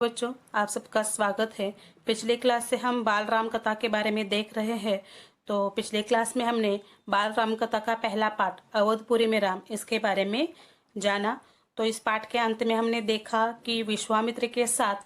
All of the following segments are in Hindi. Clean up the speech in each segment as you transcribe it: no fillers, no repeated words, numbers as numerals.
बच्चों, आप सबका स्वागत है। पिछले क्लास से हम बाल राम कथा के बारे में देख रहे हैं। तो पिछले क्लास में हमने बाल राम कथा का पहला पाठ अवधपुरी में राम इसके बारे में जाना। तो इस पाठ के अंत में हमने देखा कि विश्वामित्र के साथ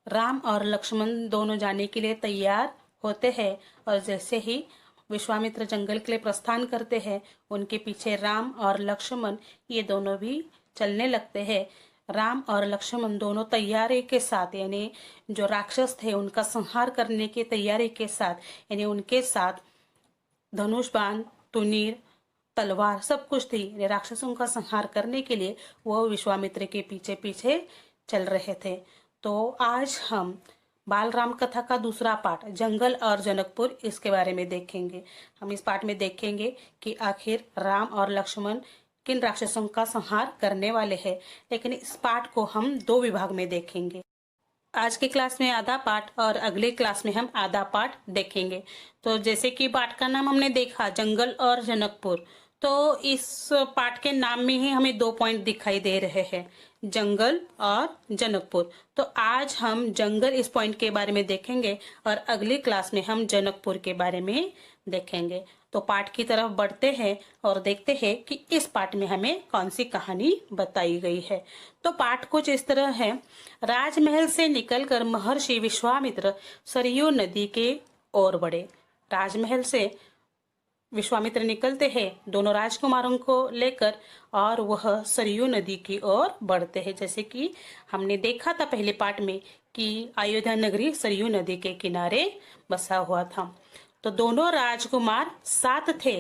राम और लक्ष्मण दोनों जाने के लिए तैयार होते हैं और जैसे ही विश्वामित्र जंगल के लिए प्रस्थान करते हैं, उनके पीछे राम और लक्ष्मण ये दोनों भी चलने लगते हैं। राम और लक्ष्मण दोनों तैयारी के साथ, यानी जो राक्षस थे उनका संहार करने की तैयारी के साथ, यानी उनके साथ धनुष बाण, तुनीर, तलवार सब कुछ थी। यानी राक्षसों का संहार करने के लिए वो विश्वामित्र के पीछे पीछे चल रहे थे। तो आज हम बाल राम कथा का दूसरा पाठ जंगल और जनकपुर इसके बारे में देखेंगे। हम इस पाठ में देखेंगे कि आखिर राम और लक्ष्मण किन राक्षसों का संहार करने वाले हैं। लेकिन इस पाठ को हम दो विभाग में देखेंगे। आज की क्लास में आधा पाठ और अगले क्लास में हम आधा पाठ देखेंगे। तो जैसे कि पाठ का नाम हमने देखा जंगल और जनकपुर, तो इस पाठ के नाम में ही हमें 2 पॉइंट दिखाई दे रहे हैं, जंगल और जनकपुर। तो आज हम जंगल इस पॉइंट के बारे में देखेंगे और अगली क्लास में हम जनकपुर के बारे में देखेंगे। तो पाठ की तरफ बढ़ते हैं और देखते हैं कि इस पाठ में हमें कौन सी कहानी बताई गई है। तो पाठ कुछ इस तरह है। राजमहल से निकलकर महर्षि विश्वामित्र सरयू नदी के ओर बढ़े। राजमहल से विश्वामित्र निकलते हैं दोनों राजकुमारों को लेकर और वह सरयू नदी की ओर बढ़ते हैं। जैसे कि हमने देखा था पहले पाठ में कि अयोध्या नगरी सरयू नदी के किनारे बसा हुआ था। तो दोनों राजकुमार साथ थे।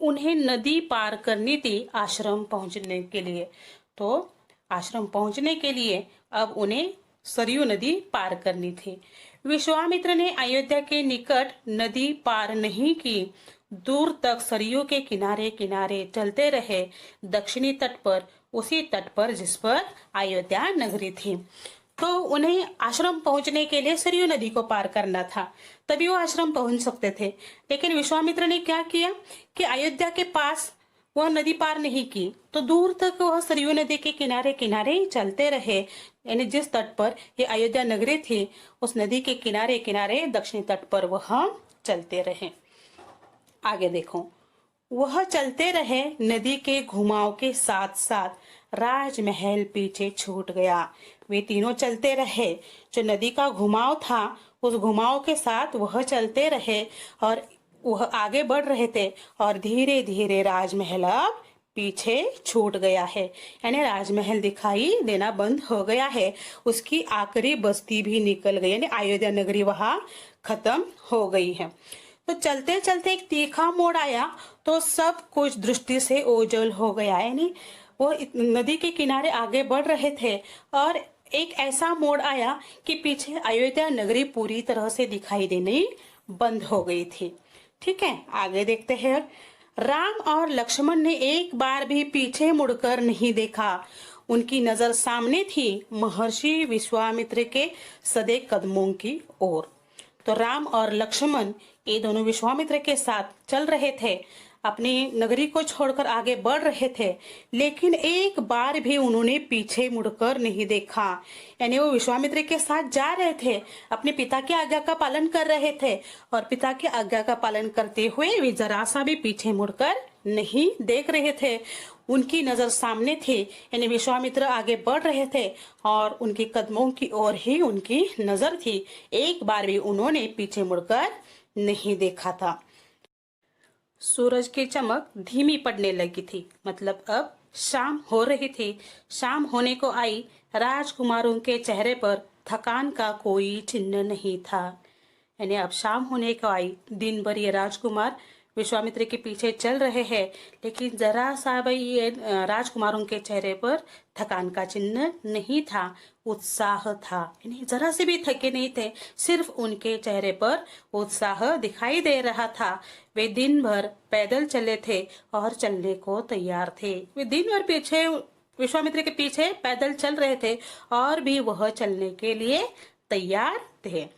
उन्हें नदी पार करनी थी आश्रम पहुंचने के लिए। तो आश्रम पहुंचने के लिए अब उन्हें सरयू नदी पार करनी थी। विश्वामित्र ने अयोध्या के निकट नदी पार नहीं की। दूर तक सरयू के किनारे किनारे चलते रहे, दक्षिणी तट पर, उसी तट पर जिस पर अयोध्या नगरी थी। तो उन्हें आश्रम पहुंचने के लिए सरयू नदी को पार करना था, तभी वो आश्रम पहुंच सकते थे। लेकिन विश्वामित्र ने क्या किया कि अयोध्या के पास वह नदी पार नहीं की, तो दूर तक वह सरयू नदी के किनारे किनारे चलते रहे। यानी जिस तट पर ये अयोध्या नगरी थी, उस नदी के किनारे किनारे दक्षिणी तट पर वह चलते रहे। आगे देखो, वह चलते रहे, नदी के घुमाव के साथ साथ राजमहल पीछे छूट गया। वे तीनों चलते रहे, जो नदी का घुमाव था उस घुमाव के साथ वह चलते रहे और वह आगे बढ़ रहे थे और धीरे धीरे राजमहल अब पीछे छूट गया है। यानी राजमहल दिखाई देना बंद हो गया है। उसकी आखिरी बस्ती भी निकल गई, यानी अयोध्या नगरी वहां खत्म हो गई है। तो चलते चलते एक तीखा मोड़ आया तो सब कुछ दृष्टि से ओझल हो गया। यानी वो नदी के किनारे आगे बढ़ रहे थे और एक ऐसा मोड़ आया कि पीछे अयोध्या नगरी पूरी तरह से दिखाई देनी बंद हो गई थी। ठीक है, आगे देखते हैं। राम और लक्ष्मण ने एक बार भी पीछे मुड़कर नहीं देखा। उनकी नजर सामने थी, महर्षि विश्वामित्र के सदे कदमों की ओर। तो राम और लक्ष्मण ये दोनों विश्वामित्र के साथ चल रहे थे, अपनी नगरी को छोड़कर आगे बढ़ रहे थे, लेकिन एक बार भी उन्होंने पीछे मुड़कर नहीं देखा। यानी वो विश्वामित्र के साथ जा रहे थे, अपने पिता की आज्ञा का पालन कर रहे थे और पिता की आज्ञा का पालन करते हुए वे जरा सा भी पीछे मुड़कर नहीं देख रहे थे। उनकी नजर सामने थी, यानी विश्वामित्र आगे बढ़ रहे थे और उनके कदमों की ओर ही उनकी नजर थी। एक बार भी उन्होंने पीछे मुड़कर नहीं देखा था। सूरज की चमक धीमी पड़ने लगी थी, मतलब अब शाम हो रही थी। शाम होने को आई, राजकुमारों के चेहरे पर थकान का कोई चिन्ह नहीं था। यानी अब शाम होने को आई, दिन भर ये राजकुमार विश्वामित्र के पीछे चल रहे हैं, लेकिन जरा सा भी ये राजकुमारों के चेहरे पर थकान का चिन्ह नहीं था, उत्साह था। यानी जरा से भी थके नहीं थे, सिर्फ उनके चेहरे पर उत्साह दिखाई दे रहा था। वे दिन भर पैदल चले थे और चलने को तैयार थे। वे दिन भर पीछे विश्वामित्र के पीछे पैदल चल रहे थे और भी वह चलने के लिए तैयार थे।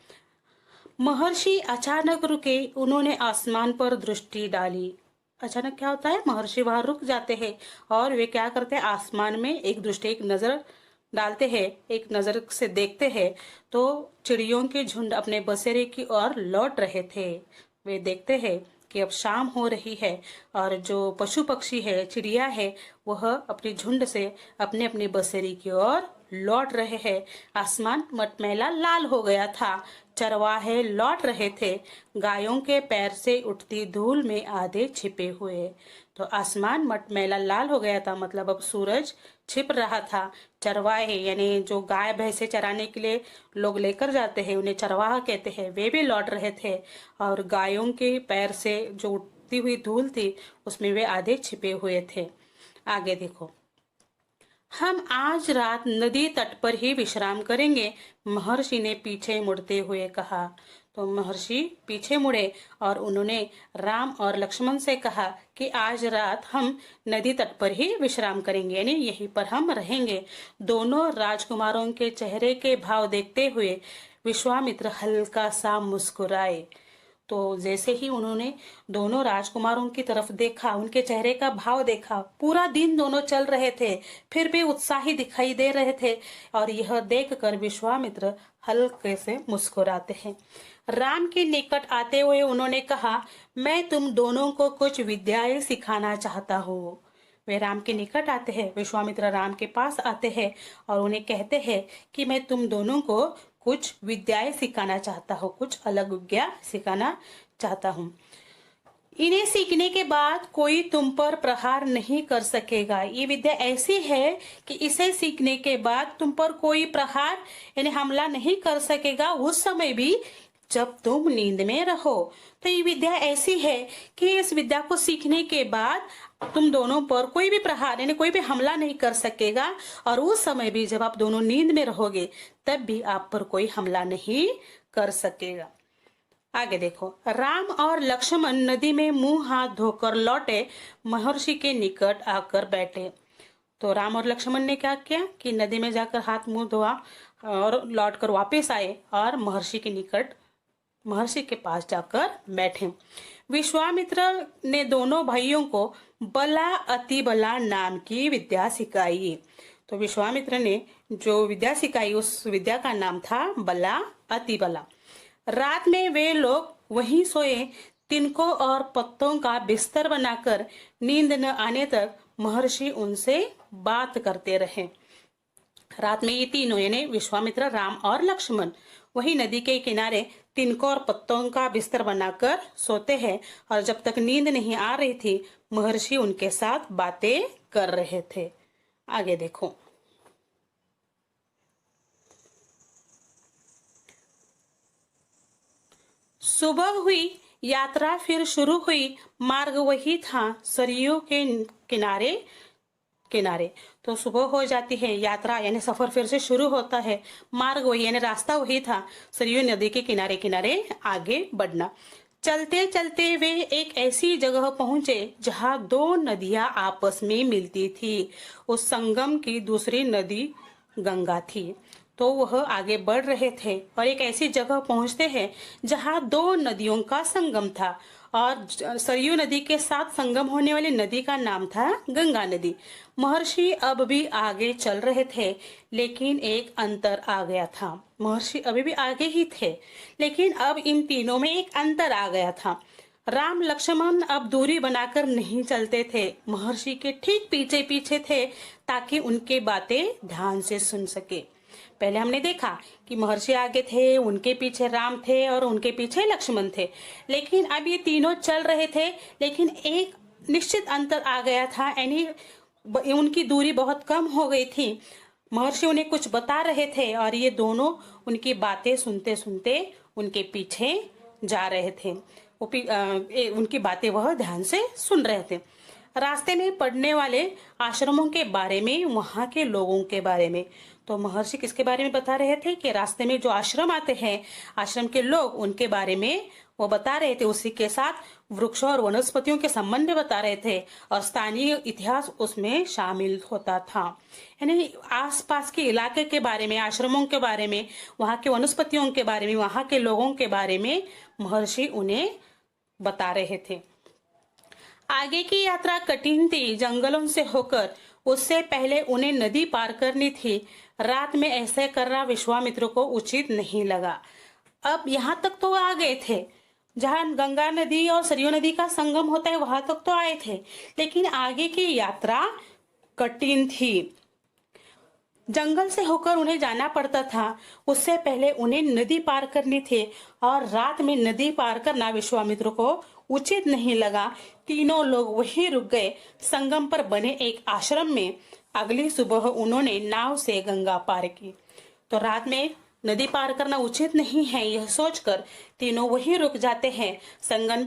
महर्षि अचानक रुके, उन्होंने आसमान पर दृष्टि डाली। अचानक क्या होता है, महर्षि वहां रुक जाते हैं और वे क्या करते हैं, आसमान में एक दृष्टि, एक नजर डालते हैं, एक नजर से देखते हैं तो चिड़ियों के झुंड अपने बसेरे की ओर लौट रहे थे। वे देखते हैं कि अब शाम हो रही है और जो पशु पक्षी है, चिड़िया है, वह अपने झुंड से अपने अपने बसेरे की ओर लौट रहे हैं। आसमान मटमैला लाल हो गया था। चरवाहे लौट रहे थे, गायों के पैर से उठती धूल में आधे छिपे हुए। तो आसमान मटमैला लाल हो गया था, मतलब अब सूरज छिप रहा था। चरवाहे यानी जो गाय भैंसे चराने के लिए लोग लेकर जाते हैं, उन्हें चरवाहा कहते हैं, वे भी लौट रहे थे और गायों के पैर से जो उठती हुई धूल थी उसमें वे आधे छिपे हुए थे। आगे देखो, हम आज रात नदी तट पर ही विश्राम करेंगे, महर्षि ने पीछे मुड़ते हुए कहा। तो महर्षि पीछे मुड़े और उन्होंने राम और लक्ष्मण से कहा कि आज रात हम नदी तट पर ही विश्राम करेंगे, यानी यहीं पर हम रहेंगे। दोनों राजकुमारों के चेहरे के भाव देखते हुए विश्वामित्र हल्का सा मुस्कुराए। तो जैसे ही उन्होंने दोनों राजकुमारों की तरफ देखा, उनके चेहरे का भाव देखा, पूरा दिन दोनों चल रहे थे फिर भी उत्साही दिखाई दे रहे थे और यह देखकर विश्वामित्र हल्के से मुस्कुराते हैं। राम के निकट आते हुए उन्होंने कहा, मैं तुम दोनों को कुछ विद्याएं सिखाना चाहता हूँ। वे राम के निकट आते हैं, विश्वामित्र राम के पास आते हैं और उन्हें कहते हैं कि मैं तुम दोनों को कुछ विद्याएं सिखाना चाहता हूँ, कुछ अलग विद्या सिखाना चाहता हूँ। इन्हें सीखने के बाद कोई तुम पर प्रहार नहीं कर सकेगा। ये विद्या ऐसी है कि इसे सीखने के बाद तुम पर कोई प्रहार यानी हमला नहीं कर सकेगा, उस समय भी जब तुम नींद में रहो। तो ये विद्या ऐसी है कि इस विद्या को सीखने के बाद तुम दोनों पर कोई भी प्रहार यानी कोई भी हमला नहीं कर सकेगा और उस समय भी जब आप दोनों नींद में रहोगे तब भी आप पर कोई हमला नहीं कर सकेगा। आगे देखो, राम और लक्ष्मण नदी में मुंह हाथ धोकर लौटे, महर्षि के निकट आकर बैठे। तो राम और लक्ष्मण ने क्या किया कि नदी में जाकर हाथ मुंह धोआ और लौटकर वापस आए और महर्षि के पास जाकर बैठे। विश्वामित्र ने दोनों भाइयों को बला अति बला नाम की विद्या सिखाई। तो विश्वामित्र ने जो विद्या सिखाई उस विद्या का नाम था बला अति बला। रात में वे लोग वहीं सोए। तिनकों और पत्तों का बिस्तर बनाकर नींद न आने तक महर्षि उनसे बात करते रहे। रात में ये तीनों यानी विश्वामित्र, राम और लक्ष्मण वही नदी के किनारे तिनकों और पत्तों का बिस्तर बनाकर सोते हैं और जब तक नींद नहीं आ रही थी महर्षि उनके साथ बातें कर रहे थे। आगे देखो, सुबह हुई, यात्रा फिर शुरू हुई। मार्ग वही था, सरयू के किनारे किनारे। तो सुबह हो जाती है, यात्रा यानी सफर फिर से शुरू होता है। मार्ग वही यानी रास्ता वही था, सरयू नदी के किनारे किनारे आगे बढ़ना। चलते चलते वे एक ऐसी जगह पहुंचे जहां दो नदियां आपस में मिलती थी। उस संगम की दूसरी नदी गंगा थी। तो वह आगे बढ़ रहे थे और एक ऐसी जगह पहुंचते हैं जहां दो नदियों का संगम था और सरयू नदी के साथ संगम होने वाली नदी का नाम था गंगा नदी। महर्षि अब भी आगे चल रहे थे लेकिन एक अंतर आ गया था। महर्षि अभी भी आगे ही थे लेकिन अब इन तीनों में एक अंतर आ गया था। राम लक्ष्मण अब दूरी बनाकर नहीं चलते थे, महर्षि के ठीक पीछे पीछे थे ताकि उनके बातें ध्यान से सुन सके। पहले हमने देखा कि महर्षि आगे थे, उनके पीछे राम थे और उनके पीछे लक्ष्मण थे, लेकिन अब ये तीनों चल रहे थे लेकिन एक निश्चित अंतर आ गया था, यानी उनकी दूरी बहुत कम हो गई थी। महर्षि उन्हें कुछ बता रहे थे और ये दोनों उनकी बातें सुनते सुनते उनके पीछे जा रहे थे। उनकी बातें वह ध्यान से सुन रहे थे। रास्ते में पड़ने वाले आश्रमों के बारे में, वहां के लोगों के बारे में। तो महर्षि किसके बारे में बता रहे थे कि रास्ते में जो आश्रम आते हैं, आश्रम के लोग, उनके बारे में वो बता रहे थे। उसी के साथ वृक्षों और वनस्पतियों के संबंध में बता रहे थे और स्थानीय इतिहास उसमें शामिल होता था, यानी आसपास के इलाके के बारे में, आश्रमों के बारे में, वहां के वनस्पतियों के बारे में, वहां के लोगों के बारे में महर्षि उन्हें बता रहे थे। आगे की यात्रा कठिन थी। जंगलों से होकर उससे पहले उन्हें नदी पार करनी थी। रात में ऐसे करना विश्वामित्र को उचित नहीं लगा। अब यहाँ तक तो आ गए थे, जहाँ गंगा नदी और सरयू नदी का संगम होता है वहां तक तो आए थे, लेकिन आगे की यात्रा कठिन थी। जंगल से होकर उन्हें जाना पड़ता था। उससे पहले उन्हें नदी पार करनी थी और रात में नदी पार करना विश्वामित्र को उचित नहीं लगा। तीनों लोग वहीं रुक गए, संगम पर बने एक आश्रम में। अगली सुबह उन्होंने नाव से गंगा पार की। तो रात में नदी पार करना उचित नहीं है, यह सोचकर तीनों वहीं रुक जाते हैं।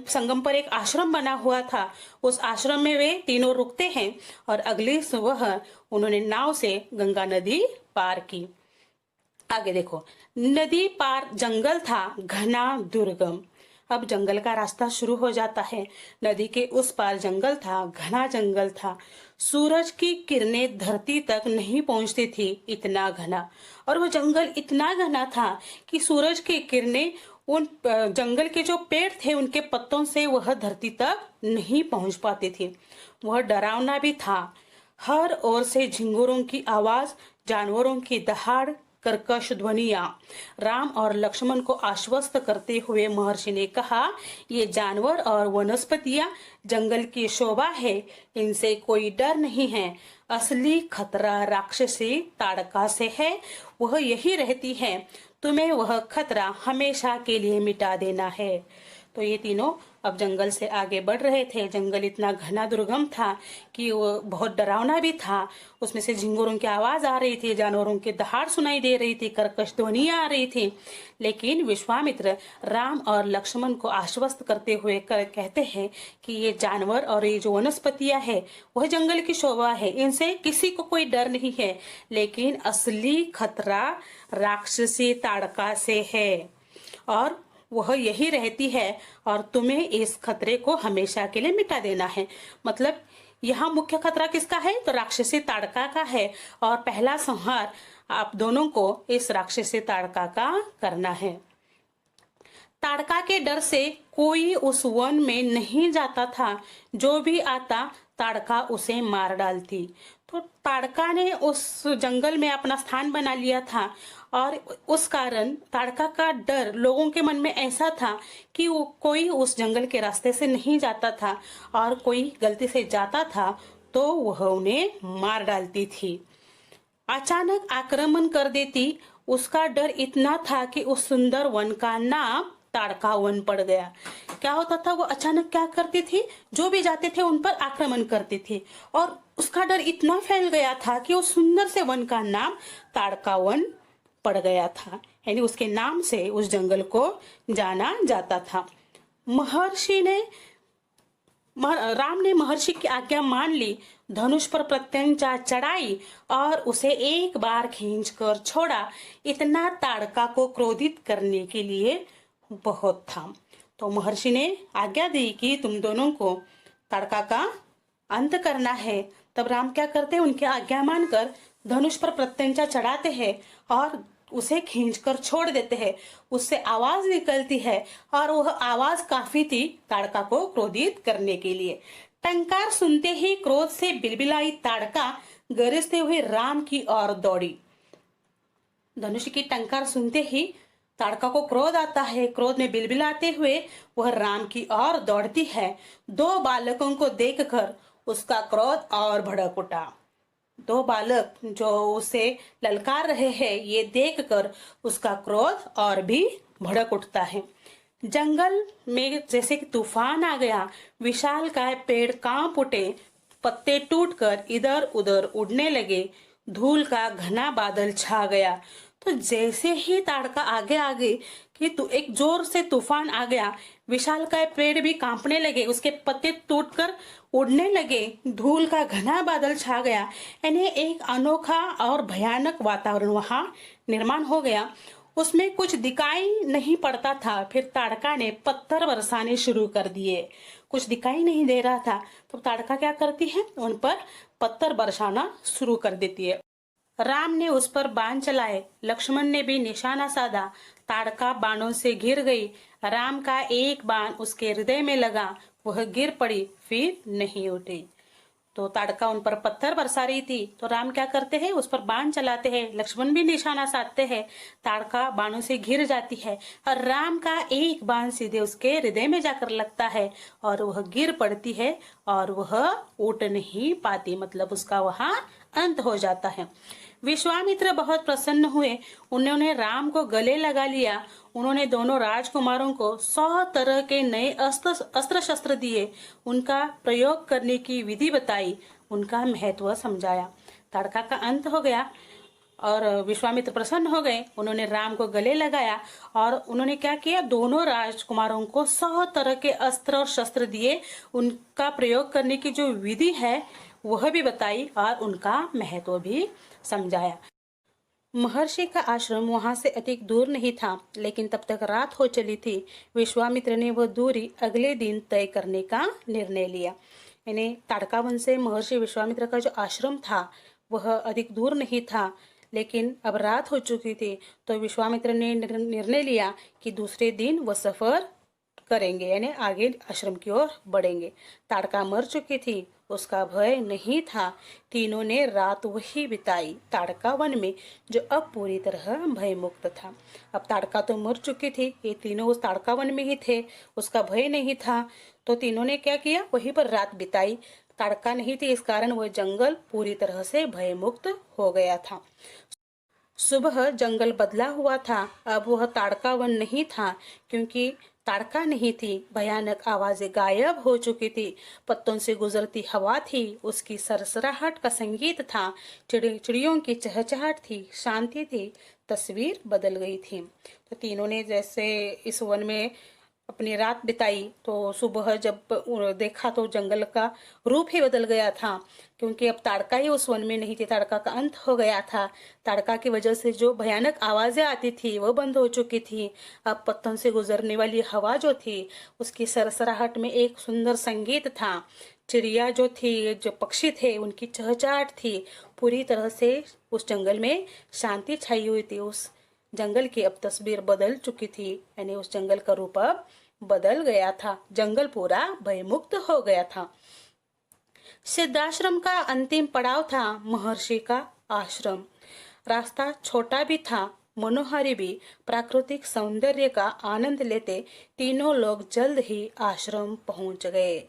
संगम पर एक आश्रम बना हुआ था, उस आश्रम में वे तीनों रुकते हैं और अगली सुबह उन्होंने नाव से गंगा नदी पार की। आगे देखो, नदी पार जंगल था घना दुर्गम। अब जंगल का रास्ता शुरू हो जाता है। नदी के उस पार जंगल था, घना जंगल था। सूरज की किरणें धरती तक नहीं पहुंचती थी, इतना घना। और वो जंगल इतना घना था कि सूरज की किरणें उन जंगल के जो पेड़ थे उनके पत्तों से वह धरती तक नहीं पहुंच पाती थी। वह डरावना भी था। हर ओर से झिंगुरों की आवाज, जानवरों की दहाड़, कर्कश ध्वनियां। राम और लक्ष्मण को आश्वस्त करते हुए महर्षि ने कहा, ये जानवर और वनस्पतियां जंगल की शोभा है, इनसे कोई डर नहीं है। असली खतरा राक्षसी ताड़का से है, वह यही रहती है। तुम्हें वह खतरा हमेशा के लिए मिटा देना है। तो ये तीनों अब जंगल से आगे बढ़ रहे थे। जंगल इतना घना दुर्गम था कि वो बहुत डरावना भी था। उसमें से झिंगुरों की आवाज आ रही थी, जानवरों की दहाड़ सुनाई दे रही थी, कर्कश ध्वनियां आ रही थी। लेकिन विश्वामित्र राम और लक्ष्मण को आश्वस्त करते हुए कहते हैं कि ये जानवर और ये जो वनस्पतियां है वह जंगल की शोभा है, इनसे किसी को कोई डर नहीं है। लेकिन असली खतरा राक्षसी ताड़का से है और वह यही रहती है और तुम्हें इस खतरे को हमेशा के लिए मिटा देना है। मतलब यहाँ मुख्य खतरा किसका है? तो राक्षसी ताड़का का है और पहला संहार आप दोनों को इस राक्षसी ताड़का का करना है। ताड़का के डर से कोई उस वन में नहीं जाता था, जो भी आता ताड़का उसे मार डालती। तो ताड़का ने उस जंगल में अपना स्थान बना लिया था और उस कारण ताड़का का डर लोगों के मन में ऐसा था कि वो कोई उस जंगल के रास्ते से नहीं जाता था और कोई गलती से जाता था तो वह उन्हें मार डालती थी, अचानक आक्रमण कर देती। उसका डर इतना था कि उस सुंदर वन का नाम ताड़का वन पड़ गया। क्या होता था, वो अचानक क्या करती थी, जो भी जाते थे उन पर आक्रमण करती थी और उसका डर इतना फैल गया था कि उस सुंदर से वन का नाम ताड़का वन पड़ गया था। यानी उसके नाम से उस जंगल को जाना जाता था। राम ने महर्षि की आज्ञा मान ली, धनुष पर प्रत्यंचा चढ़ाई और उसे एक बार खींचकर छोड़ा। इतना ताड़का को क्रोधित करने के लिए बहुत था। तो महर्षि ने आज्ञा दी कि तुम दोनों को ताड़का का अंत करना है। तब राम क्या करते हैं, उनकी आज्ञा मानकर धनुष पर प्रत्यंचा चढ़ाते हैं और उसे खींचकर छोड़ देते हैं। उससे आवाज निकलती है और वह आवाज काफी थी ताड़का को क्रोधित करने के लिए। टंकार सुनते ही क्रोध से बिलबिलाई ताड़का गरजते हुए राम की ओर दौड़ी। धनुष की टंकार सुनते ही ताड़का को क्रोध आता है। क्रोध में बिलबिलाते हुए वह राम की ओर दौड़ती है। दो बालकों को देखकर उसका क्रोध और भड़क उठा। दो बालक जो उसे ललकार रहे हैं, ये देखकर उसका क्रोध और भी भड़क उठता है। जंगल में जैसे कि तूफान आ गया, विशालकाय पेड़ कांप उठे, पत्ते टूटकर इधर उधर उड़ने लगे, धूल का घना बादल छा गया। तो जैसे ही ताड़का आगे आगे कि एक जोर से तूफान आ गया, विशालकाय पेड़ भी कांपने लगे, उसके पत्ते टूटकर उड़ने लगे, धूल का घना बादल छा गया। यानी एक अनोखा और भयानक वातावरण वहां निर्माण हो गया। उसमें कुछ दिखाई नहीं पड़ता था। फिर ताड़का ने पत्थर बरसाने शुरू कर दिए। कुछ दिखाई नहीं दे रहा था तो ताड़का क्या करती है, उन पर पत्थर बरसाना शुरू कर देती है। राम ने उस पर बाण चलाए, लक्ष्मण ने भी निशाना साधा। ताड़का बाणों से गिर गई। राम का एक बाण उसके हृदय में लगा, वह गिर पड़ी, फिर नहीं उठी। तो ताड़का उन पर पत्थर बरसा रही थी, तो राम क्या करते हैं, उस पर बाण चलाते हैं, लक्ष्मण भी निशाना साधते हैं। ताड़का बाणों से घिर जाती है और राम का एक बाण सीधे उसके हृदय में जाकर लगता है और वह गिर पड़ती है और वह उठ नहीं पाती, मतलब उसका वहां अंत हो जाता है। विश्वामित्र बहुत प्रसन्न हुए, उन्होंने राम को गले लगा लिया। उन्होंने दोनों राजकुमारों को 100 तरह के नए अस्त्र शस्त्र दिए, उनका प्रयोग करने की विधि बताई, उनका महत्व समझाया। ताड़का का अंत हो गया और विश्वामित्र प्रसन्न हो गए। उन्होंने राम को गले लगाया और उन्होंने क्या किया, दोनों राजकुमारों को 100 तरह के अस्त्र और शस्त्र दिए, उनका प्रयोग करने की जो विधि है वह भी बताई और उनका महत्व भी समझाया। महर्षि का आश्रम वहां से अधिक दूर नहीं था, लेकिन तब तक रात हो चली थी। विश्वामित्र ने वह दूरी अगले दिन तय करने का निर्णय लिया। यानी ताड़का वन से महर्षि विश्वामित्र का जो आश्रम था वह अधिक दूर नहीं था, लेकिन अब रात हो चुकी थी, तो विश्वामित्र ने निर्णय लिया कि दूसरे दिन वह सफर करेंगे, यानी आगे आश्रम की ओर बढ़ेंगे। ताड़का मर चुकी थी, उसका भय नहीं था। तीनों ने रात वही बिताई ताड़का वन में, जो अब पूरी तरह भय मुक्त था। अब ताड़का तो मर चुकी थी, ये तीनों उस ताड़का वन में ही थे, उसका भय नहीं था। तो तीनों ने क्या किया, वहीं पर रात बिताई। ताड़का नहीं थी, इस कारण वह जंगल पूरी तरह से भय मुक्त हो गया था। सुबह जंगल बदला हुआ था, अब वह ताड़का वन नहीं था, क्योंकि ताड़का नहीं थी। भयानक आवाजें गायब हो चुकी थी, पत्तों से गुजरती हवा थी, उसकी सरसराहट का संगीत था, चिड़ियों की चहचहाट थी, शांति थी, तस्वीर बदल गई थी। तो तीनों ने जैसे इस वन में अपनी रात बिताई, तो सुबह जब देखा तो जंगल का रूप ही बदल गया था, क्योंकि अब ताड़का ही उस वन में नहीं थी, ताड़का का अंत हो गया था। ताड़का की वजह से जो भयानक आवाजें आती थी वह बंद हो चुकी थी। अब पत्तों से गुजरने वाली हवा जो थी उसकी सरसराहट में एक सुंदर संगीत था। चिड़िया जो थी, जो पक्षी थे, उनकी चहचहाट थी। पूरी तरह से उस जंगल में शांति छाई हुई थी। उस जंगल की अब तस्वीर बदल चुकी थी, यानी उस जंगल का रूप अब बदल गया था। जंगल पूरा भयमुक्त हो गया था। सिद्धाश्रम का अंतिम पड़ाव था महर्षि का आश्रम। रास्ता छोटा भी था, मनोहारी भी। प्राकृतिक सौंदर्य का आनंद लेते तीनों लोग जल्द ही आश्रम पहुंच गए।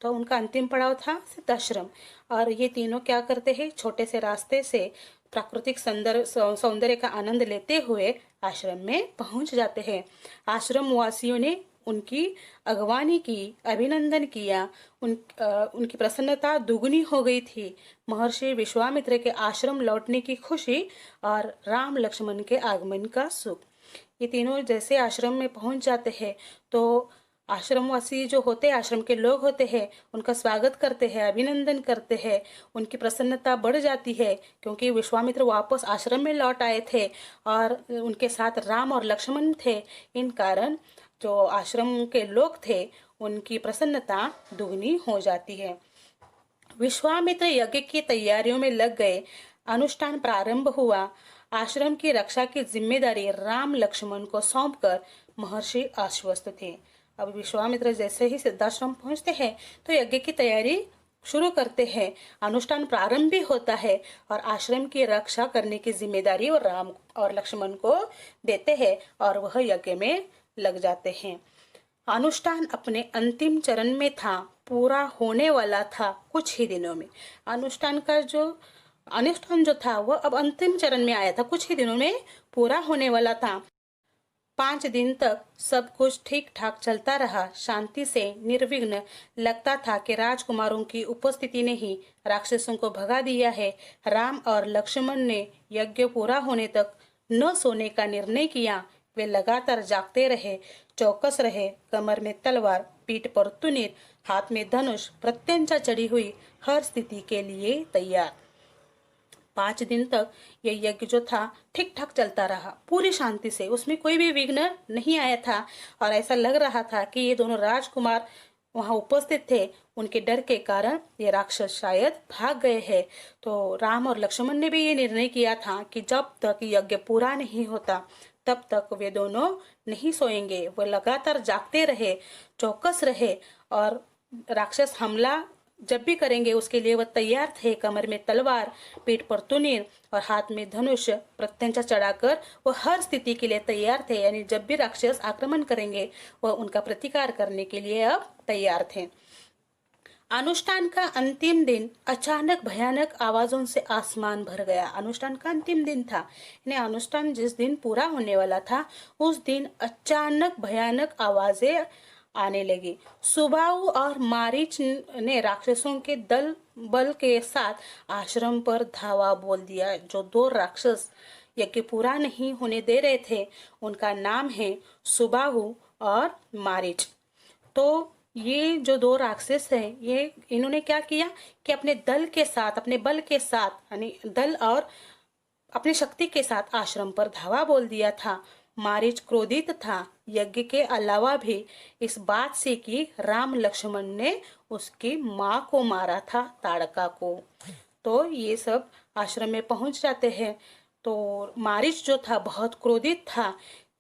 तो उनका अंतिम पड़ाव था सिद्धाश्रम, और ये तीनों क्या करते हैं, छोटे से रास्ते से प्राकृतिक सौंदर्य का आनंद लेते हुए आश्रम में पहुंच जाते हैं। आश्रम वासियों ने उनकी अगवानी की, अभिनंदन किया। उनकी प्रसन्नता दुगनी हो गई थी। महर्षि विश्वामित्र के आश्रम लौटने की खुशी और राम लक्ष्मण के आगमन का सुख। ये तीनों जैसे आश्रम में पहुंच जाते हैं तो आश्रमवासी जो होते हैं, आश्रम के लोग होते हैं, उनका स्वागत करते हैं, अभिनंदन करते हैं। उनकी प्रसन्नता बढ़ जाती है, क्योंकि विश्वामित्र वापस आश्रम में लौट आए थे और उनके साथ राम और लक्ष्मण थे। इन कारण जो आश्रम के लोग थे उनकी प्रसन्नता दुगनी हो जाती है। विश्वामित्र यज्ञ की तैयारियों में लग गए। अनुष्ठान प्रारंभ हुआ। आश्रम की रक्षा की जिम्मेदारी राम लक्ष्मण को सौंपकर महर्षि आश्वस्त थे। अब विश्वामित्र जैसे ही सिद्धाश्रम पहुंचते हैं तो यज्ञ की तैयारी शुरू करते हैं। अनुष्ठान प्रारंभ भी होता है और आश्रम की रक्षा करने की जिम्मेदारी और राम और लक्ष्मण को देते हैं और वह यज्ञ में लग जाते हैं। अनुष्ठान अपने अंतिम चरण में था, पूरा होने वाला था कुछ ही दिनों में। अनुष्ठान जो था वह अब अंतिम चरण में आया था, कुछ ही दिनों में पूरा होने वाला था। 5 दिन तक सब कुछ ठीक ठाक चलता रहा, शांति से निर्विघ्न। लगता था कि राजकुमारों की उपस्थिति ने ही राक्षसों को भगा दिया है। राम और लक्ष्मण ने यज्ञ पूरा होने तक न सोने का निर्णय किया। वे लगातार जागते रहे, चौकस रहे, कमर में तलवार, पीठ पर तुनीर, हाथ में धनुष, प्रत्यंचा चढ़ी हुई, हर स्थिति के लिए तैयार। 5 दिन तक यह यज्ञ जो था ठीक ठाक चलता रहा, पूरी शांति से, उसमें कोई भी विघ्न नहीं आया था। और ऐसा लग रहा था कि ये दोनों राजकुमार वहां उपस्थित थे, उनके डर के कारण ये राक्षस शायद भाग गए हैं। तो राम और लक्ष्मण ने भी ये निर्णय किया था कि जब तक यज्ञ पूरा नहीं होता तब तक वे दोनों नहीं सोएंगे। वो लगातार जागते रहे, चौकस रहे और राक्षस हमला जब भी करेंगे उसके लिए वह तैयार थे। कमर में तलवार, पीठ पर तुनीर और हाथ में धनुष प्रत्यंचा चढ़ाकर वह हर स्थिति के लिए तैयार थे। यानी जब भी राक्षस आक्रमण करेंगे वह उनका प्रतिकार करने के लिए अब तैयार थे। अनुष्ठान का अंतिम दिन अचानक भयानक आवाजों से आसमान भर गया। अनुष्ठान का अंतिम दिन था, यानी अनुष्ठान जिस दिन पूरा होने वाला था उस दिन अचानक भयानक आवाजें आने लगी। सुबाहु और मारीच ने राक्षसों के दल बल के साथ आश्रम पर धावा बोल दिया। जो दो राक्षस यज्ञ पूरा नहीं होने दे रहे थे उनका नाम है सुबाहु और मारीच। तो ये जो दो राक्षस हैं, ये इन्होंने क्या किया कि अपने दल के साथ, अपने बल के साथ, यानी दल और अपनी शक्ति के साथ आश्रम पर धावा बोल दिया था। मारीच क्रोधित था, यज्ञ के अलावा भी इस बात से कि राम लक्ष्मण ने उसकी माँ को मारा था, ताड़का को। तो ये सब आश्रम में पहुंच जाते हैं। तो मारीच जो था बहुत क्रोधित था,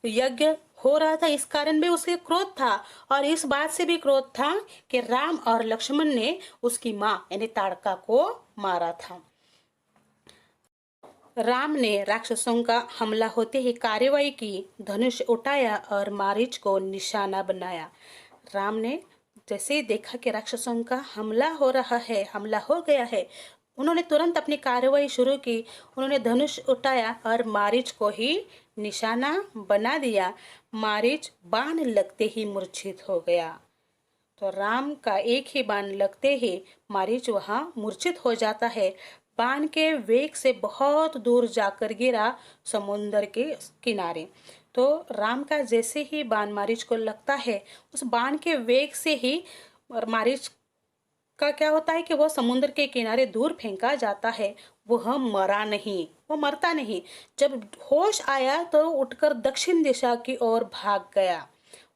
यज्ञ हो रहा था इस कारण भी उसके क्रोध था, और इस बात से भी क्रोध था कि राम और लक्ष्मण ने उसकी माँ यानी ताड़का को मारा था। राम ने राक्षसों का हमला होते ही कार्यवाही की, धनुष उठाया और मारीच को निशाना बनाया। राम ने जैसे ही देखा कि राक्षसों का हमला हो रहा है, हमला हो गया है, उन्होंने तुरंत अपनी कार्यवाही शुरू की। उन्होंने धनुष उठाया और मारीच को ही निशाना बना दिया। मारीच बाण लगते ही मूर्छित हो गया। तो राम का एक ही बाण लगते ही मारीच वहां मूर्छित हो जाता है। बाण के वेग से बहुत दूर जाकर गिरा समुद्र के किनारे। तो राम का जैसे ही बाण मारीच को लगता है, उस बाण के वेग से ही मारीच का क्या होता है कि वो समुद्र के किनारे दूर फेंका जाता है। वह मरा नहीं, वो मरता नहीं। जब होश आया तो उठकर दक्षिण दिशा की ओर भाग गया।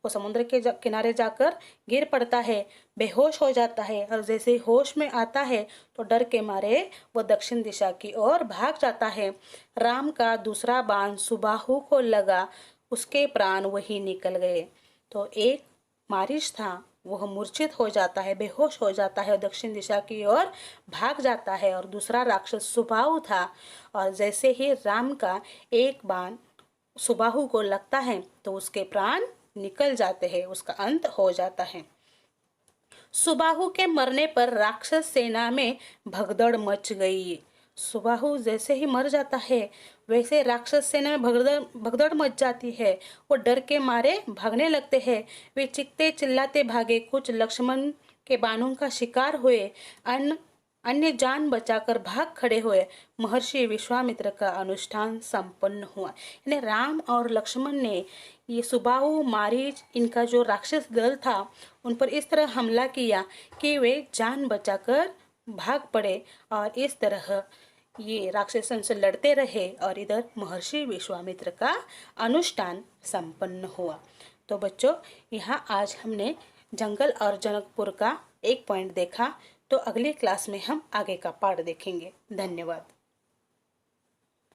वो समुद्र के किनारे जाकर गिर पड़ता है, बेहोश हो जाता है, और जैसे ही होश में आता है तो डर के मारे वो दक्षिण दिशा की ओर भाग जाता है। राम का दूसरा बाण सुबाहु को लगा, उसके प्राण वही निकल गए। तो एक मारीच था, वह मूर्छित हो जाता है, बेहोश हो जाता है, दक्षिण दिशा की ओर भाग जाता है। और दूसरा राक्षस सुबाहु था, और जैसे ही राम का एक बाण सुबाहु को लगता है तो उसके प्राण निकल जाते हैं, उसका अंत हो जाता है। सुबाहु के मरने पर राक्षस सेना में भगदड़ मच गई। सुबाहु जैसे ही मर जाता है वैसे राक्षस सेना में भगदड़ मच जाती है। वो डर के मारे भागने लगते हैं। वे चीखते चिल्लाते भागे। कुछ लक्ष्मण के बाणों का शिकार हुए, अन्य जान बचाकर भाग खड़े हुए। महर्षि विश्वामित्र का अनुष्ठान संपन्न हुआ। यानी राम और लक्ष्मण ने ये सुबाहु, मारीच, इनका जो राक्षस दल था उन पर इस तरह हमला किया कि वे जान बचाकर भाग पड़े, और इस तरह ये राक्षसों से लड़ते रहे, और इधर महर्षि विश्वामित्र का अनुष्ठान संपन्न हुआ। तो बच्चों, यहाँ आज हमने जंगल और जनकपुर का एक पॉइंट देखा। तो अगली क्लास में हम आगे का पार्ट देखेंगे। धन्यवाद।